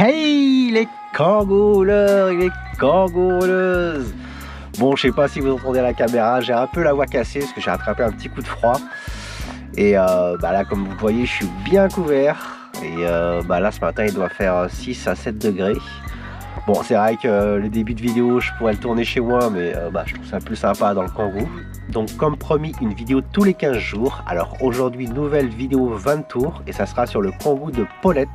Hey les kangourous, les kangoureuses. Bon, je sais pas si vous entendez la caméra, j'ai un peu la voix cassée parce que j'ai attrapé un petit coup de froid. Et là, comme vous le voyez, je suis bien couvert. Et là, ce matin, il doit faire 6 à 7 degrés. Bon, c'est vrai que le début de vidéo, je pourrais le tourner chez moi, mais je trouve ça plus sympa dans le Kangoo. Donc, comme promis, une vidéo tous les 15 jours. Alors, aujourd'hui, nouvelle vidéo 20 tours, et ça sera sur le Kangoo de Paulette.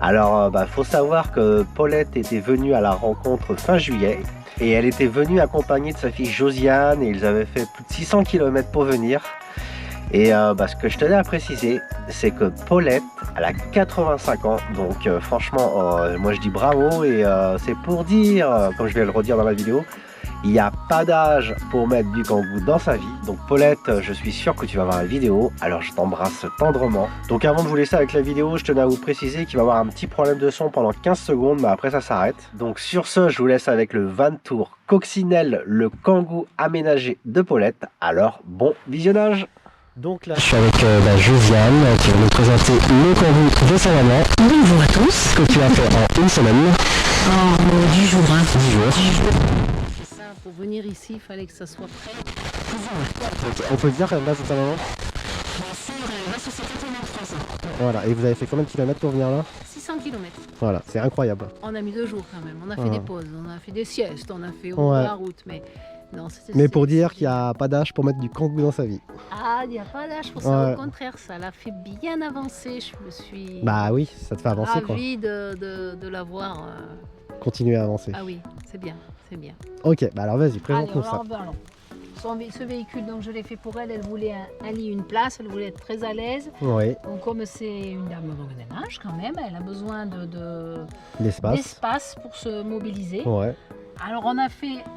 Alors, faut savoir que Paulette était venue à la rencontre fin juillet, et elle était venue accompagnée de sa fille Josiane, et ils avaient fait plus de 600 km pour venir. Et ce que je tenais à préciser, c'est que Paulette, elle a 85 ans, donc franchement, moi je dis bravo, et c'est pour dire, comme je vais le redire dans la vidéo, il n'y a pas d'âge pour mettre du Kangoo dans sa vie. Donc Paulette, je suis sûr que tu vas voir la vidéo, alors je t'embrasse tendrement. Donc avant de vous laisser avec la vidéo, je tenais à vous préciser qu'il va y avoir un petit problème de son pendant 15 secondes, mais après ça s'arrête. Donc sur ce, je vous laisse avec le 20 tours Coccinelle, le Kangoo aménagé de Paulette. Alors bon visionnage. Donc là, je suis avec Josiane qui va nous présenter le Kangoo de sa maman. Bonjour à tous. Que tu as fait en une semaine. En 10 jours. 10 jours. C'est ça, pour venir ici, il fallait que ça soit prêt. On peut dire là c'est ta maman. Là, c'est 83 ans. Voilà, et vous avez fait combien de kilomètres pour venir là? 600 km. Voilà, c'est incroyable. On a mis 2 jours quand même. On a fait des pauses, on a fait des siestes, on a fait la route, mais non, mais pour dire qu'il n'y a pas d'âge pour mettre du Kangoo dans sa vie. Ah, il n'y a pas d'âge pour ça, au contraire, ça l'a fait bien avancer. Je me suis oui, ça te fait avancer quoi. ravie de l'avoir. Continuer à avancer. Ah oui, c'est bien, c'est bien. Ok, alors vas-y, présente-nous ça. Alors, ce véhicule, donc je l'ai fait pour elle. Elle voulait un lit, une place, elle voulait être très à l'aise. Oui. Donc comme c'est une dame de ménage quand même, elle a besoin d'espace pour se mobiliser. Ouais. Alors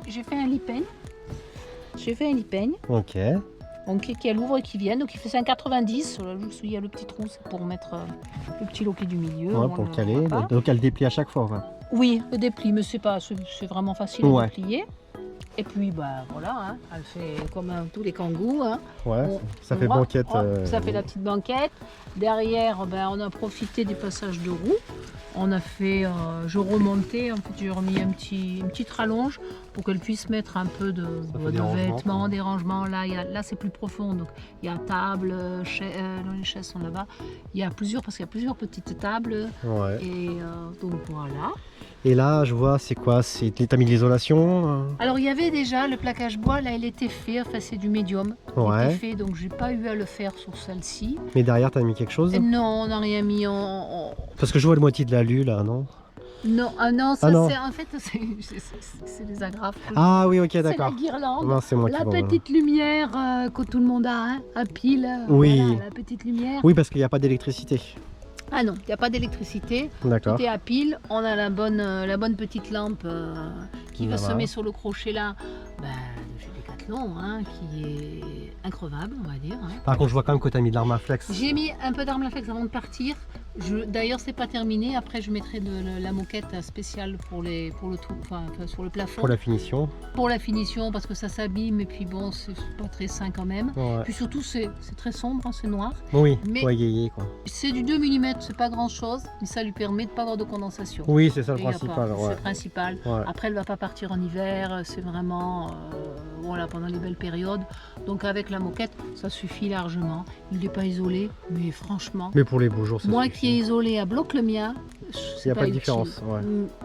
j'ai fait un lit peigne. Ok. Donc qui ouvre et qui vient. Donc il fait 5,90. Il y a le petit trou, c'est pour mettre le petit loquet du milieu. Ouais, pour le caler. Donc elle déplie à chaque fois. Enfin. Oui, le déplie, mais c'est vraiment facile à déplier. Et puis voilà, elle fait comme tous les kangourous. Ouais, ça fait banquette. Ça fait la petite banquette. Derrière, on a profité des passages de roues. On a fait, je remontais, en fait, j'ai remis une petite rallonge pour qu'elle puisse mettre un peu de vêtements, des rangements. Là c'est plus profond, donc il y a table, les chaises sont là-bas. Il y a plusieurs petites tables. Ouais. Et donc voilà. Et là, je vois, c'est quoi? T'as mis de l'isolation? Alors il y avait déjà le plaquage bois, là il était fait, enfin c'est du médium. Il était fait, donc j'ai pas eu à le faire sur celle-ci. Mais derrière, t'as mis quelque chose? Non, on n'a rien mis. Parce que je vois la moitié de l'alu là, non? Non, c'est en fait c'est des agrafes. Ah oui, ok, d'accord. C'est la guirlande. Non, c'est moi la petite lumière que tout le monde a, à pile. Oui. Voilà, la petite lumière. Oui, parce qu'il n'y a pas d'électricité. Ah non, il n'y a pas d'électricité. D'accord. Tout est à pile. On a la bonne petite lampe qui va se mettre sur le crochet là. De chez Decathlon, qui est increvable, on va dire. Par contre, je vois quand même que tu as mis de l'Armaflex. J'ai mis un peu d'Armaflex avant de partir. D'ailleurs, c'est pas terminé. Après, je mettrai de la moquette spéciale sur le plafond. Pour la finition. Pour la finition, parce que ça s'abîme et puis bon, c'est pas très sain quand même. Ouais. Puis surtout, c'est très sombre, c'est noir. Oui, mais yéyé, quoi. C'est du 2 mm, c'est pas grand chose, mais ça lui permet de pas avoir de condensation. Oui, c'est ça le principal. C'est le principal. Ouais. Après, elle va pas partir en hiver, c'est vraiment pendant les belles périodes. Donc avec la moquette, ça suffit largement. Il n'est pas isolé, mais franchement. Mais pour les beaux jours, ça moi suffit. Qui est isolé à bloc le mien, il n'y a pas de différence. Ouais.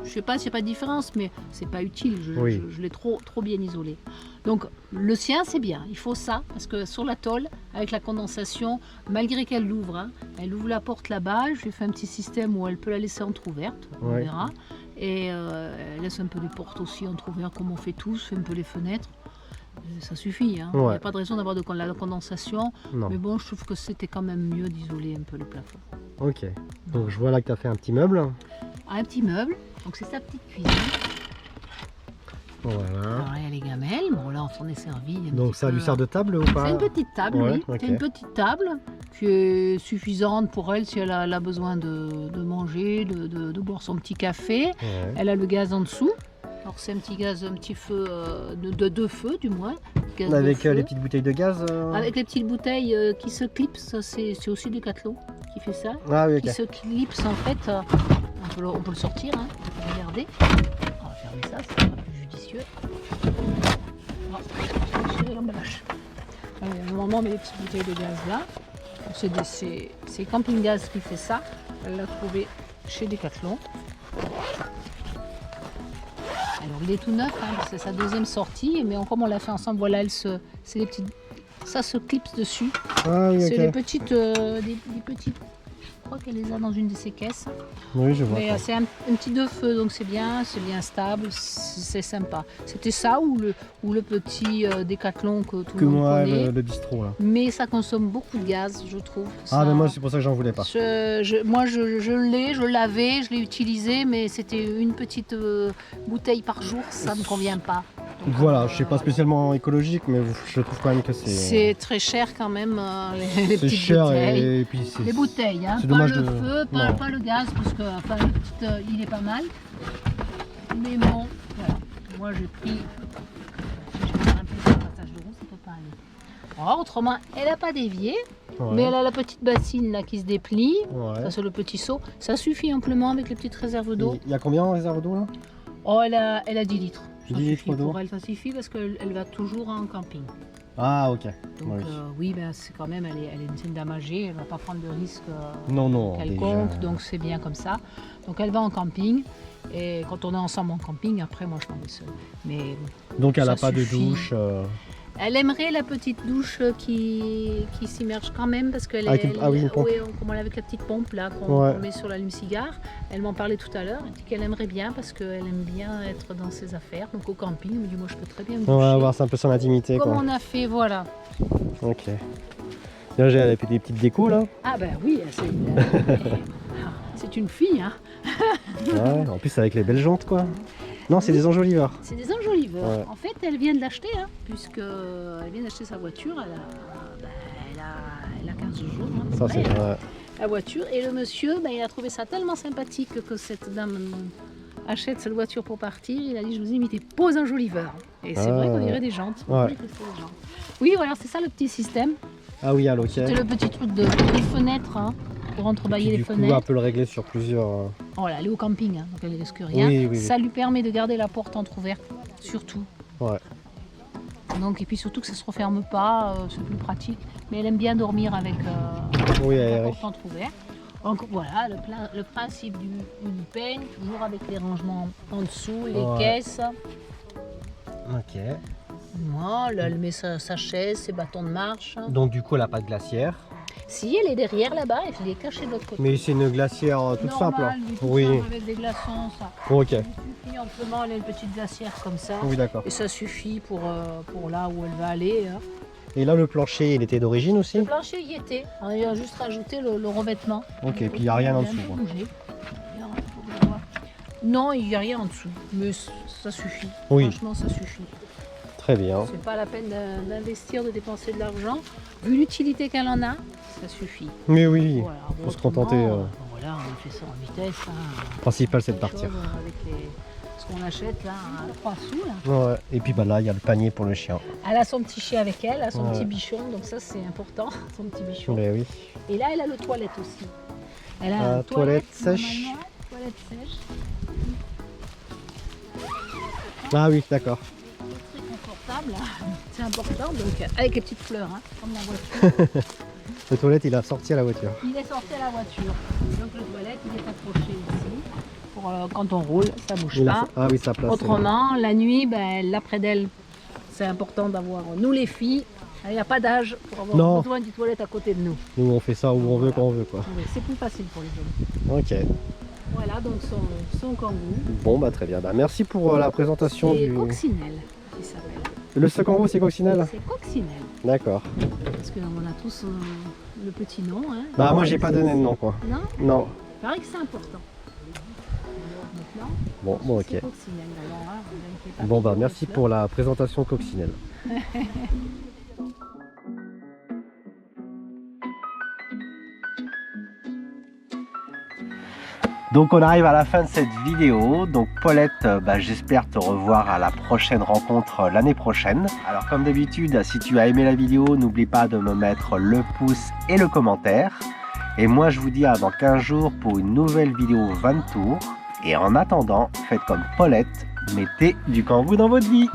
Je sais pas s'il n'y a pas de différence, mais c'est pas utile. Je l'ai trop bien isolé. Donc le sien c'est bien, il faut ça, parce que sur la tôle, avec la condensation, malgré qu'elle l'ouvre, elle ouvre la porte là-bas, je lui ai fait un petit système où elle peut la laisser entrouverte, on verra. Et elle laisse un peu les portes aussi entrouverte comme on fait tous, fait un peu les fenêtres. Ça suffit, il n'y a pas de raison d'avoir de la condensation, mais bon, je trouve que c'était quand même mieux d'isoler un peu le plafond. Ok, donc je vois là que tu as fait un petit meuble. Un petit meuble, donc c'est sa petite cuisine. Voilà. Alors là, il y a les gamelles, bon là on s'en est servi. Donc ça lui sert de table ou pas? C'est une petite table, oui. Okay. C'est une petite table qui est suffisante pour elle si elle a besoin de manger, de boire son petit café. Ouais. Elle a le gaz en dessous. Alors c'est un petit feu de 2 feux du moins. Avec les petites bouteilles de gaz Avec les petites bouteilles qui se clipsent, ça c'est aussi Decathlon. qui fait ça, Ah oui, qui ok. se clipse en fait. On peut le sortir, hein. Regardez. On va fermer ça, c'est pas plus judicieux. On va déchirer l'emballage. Normalement on met les petites bouteilles de gaz là. C'est Camping Gaz qui fait ça. Elle l'a trouvé chez Decathlon. Alors il est tout neuf, hein, c'est sa deuxième sortie, mais comme on l'a fait ensemble, voilà, c'est les petites, ça se clipse dessus. Ah oui, C'est ok. des petites, je crois qu'elle les a dans une de ses caisses. Oui, je vois. Mais c'est un petit deux feux, donc c'est bien stable, c'est sympa. C'était ça ou le petit Décathlon que tout le monde moi, connaît. le bistrot là. Mais ça consomme beaucoup de gaz, je trouve. Ah, mais moi, c'est pour ça que j'en voulais pas. Moi, je l'avais, je l'ai utilisé, mais c'était une petite bouteille par jour, ça ne me convient pas. Donc, Voilà, je sais pas spécialement écologique, mais je trouve quand même que c'est très cher quand même, les c'est petites cher bouteilles. et puis c'est. Les bouteilles, hein, c'est pas dommage le de- feu, non. pas le gaz, parce que enfin, le petit, il est pas mal. Mais bon, voilà. Moi j'ai pris. Je vais faire un petit passage de roue, ça peut pas aller. Alors, autrement, elle n'a pas dévié, Ouais. mais elle a la petite bassine là qui se déplie. Ouais. Ça c'est le petit seau. Ça suffit amplement avec les petites réserves d'eau. Il y a combien en réserve d'eau là? Oh, elle a 10 litres. Ça 10 suffit litres d'eau. pour elle, ça suffit parce qu'elle va toujours en camping. Ah, ok. Donc Oui. oui, ben, c'est quand même, elle est une scène dame âgée, elle ne va pas prendre de risques Non, non. quelconques, déjà. donc c'est bien comme ça. Donc elle va en camping, et quand on est ensemble en camping, après moi je m'en vais seule. Mais Donc elle ça n'a pas suffit. de douche. elle aimerait la petite douche qui s'immerge quand même, parce qu'elle Avec est, une- ah oui, une pompe. ouais, comme on l'a avec la petite pompe là qu'on Ouais. qu'on met sur l'allume-cigare. Elle m'en parlait tout à l'heure, elle dit qu'elle aimerait bien parce qu'elle aime bien être dans ses affaires. Donc au camping, elle me dit moi je peux très bien me On va doucher. avoir un peu son intimité Comme quoi. on a fait, voilà. Ok. Là, elle a fait des petites décos là. Ah ben oui, c'est une fille, hein. Ouais, en plus avec les belles jantes quoi. Non, c'est des enjoliveurs. C'est des enjoliveurs. Ouais. En fait, elle vient de l'acheter, hein, puisque elle vient d'acheter sa voiture. Elle a 15 jours. Hein, Ça c'est ouais, ouais. la voiture. Et le monsieur, ben, il a trouvé ça tellement sympathique que cette dame achète cette voiture pour partir. Il a dit, je vous ai mis des beaux enjoliveurs. Et c'est vrai qu'on dirait des jantes. On Ouais. dirait que c'est des jantes. Oui, voilà, c'est ça le petit système. Ah oui, ok. C'est le petit truc des fenêtres, hein, pour entrebâiller les Du coup, fenêtres. on peut le régler sur plusieurs. Voilà, elle est au camping, hein, donc elle ne risque rien. Oui, oui, Ça lui permet de garder la porte entrouverte, surtout. Ouais. Donc, et puis surtout que ça ne se referme pas, c'est plus pratique. Mais elle aime bien dormir avec Oui, la aéré. porte entrouverte. Donc voilà, le principe du peigne, toujours avec les rangements en dessous, les Ouais. caisses. Ok. Voilà, elle met sa chaise, ses bâtons de marche. Donc du coup, elle n'a pas de glacière. Si, elle est derrière là-bas, elle est cachée de l'autre côté. Mais c'est une glacière toute simple. Normal, hein. du tout Oui. simple, avec des glaçons, ça. Ok. Il suffit amplement, elle a une petite glacière comme ça. Oui, d'accord. Et ça suffit pour là où elle va aller. Hein. Et là, le plancher, il était d'origine aussi. Le plancher y était. On a juste rajouté le revêtement. Ok, et puis il n'y a rien en Il a un dessous. peu quoi. bougé. Faut voir. Non, il n'y a rien en dessous. Mais ça suffit. Oui. Franchement, ça suffit. Très bien. C'est pas la peine d'investir, de dépenser de l'argent. Vu l'utilité qu'elle en a, ça suffit. Mais oui, Voilà. faut se Autrement, contenter. Voilà, on a fait ça en vitesse. Hein. Le principal, c'est de Les partir. choses avec ce qu'on achète là à 3 sous. Là. Ouais. Et puis bah, là, il y a le panier pour le chien. Elle a son petit chien avec elle, elle a son Ouais. petit bichon, donc ça c'est important, son petit bichon. Mais oui. Et là elle a le toilette aussi. Elle a une Toilette sèche. normalement, toilette sèche, Ah oui, d'accord. très confortable, c'est important, donc avec les petites fleurs, hein, comme la voiture. Le toilette, il a sorti à la voiture. Il est sorti à la voiture, donc le toilette il est accroché ici, pour quand on roule, ça bouge Il a- pas. Ah oui, sa place. Autrement, la nuit, ben, là près d'elle, c'est important d'avoir, nous les filles, il n'y a pas d'âge pour avoir Non. besoin du toilette à côté de nous. Nous, on fait ça où on veut, quand on veut, quoi. Oui, c'est plus facile pour les hommes. Ok. Voilà donc son kangourou. Bon, bah très bien. Bah, merci pour la présentation C'est du. coccinelle qui s'appelle. Le second c'est coccinelle. C'est coccinelle. D'accord. Parce qu'on a tous le petit nom. Hein. Bah moi, j'ai pas donné de nom, quoi. Non, Non. il paraît que c'est important. Maintenant, Bon, ok. c'est coccinelle. Alors, là, vous n'inquiétez pas. Bon, bah merci pour la présentation coccinelle. Donc on arrive à la fin de cette vidéo. Donc Paulette, j'espère te revoir à la prochaine rencontre l'année prochaine. Alors comme d'habitude, si tu as aimé la vidéo, n'oublie pas de me mettre le pouce et le commentaire. Et moi je vous dis à dans 15 jours pour une nouvelle vidéo 20 tours. Et en attendant, faites comme Paulette, mettez du kangou dans votre vie.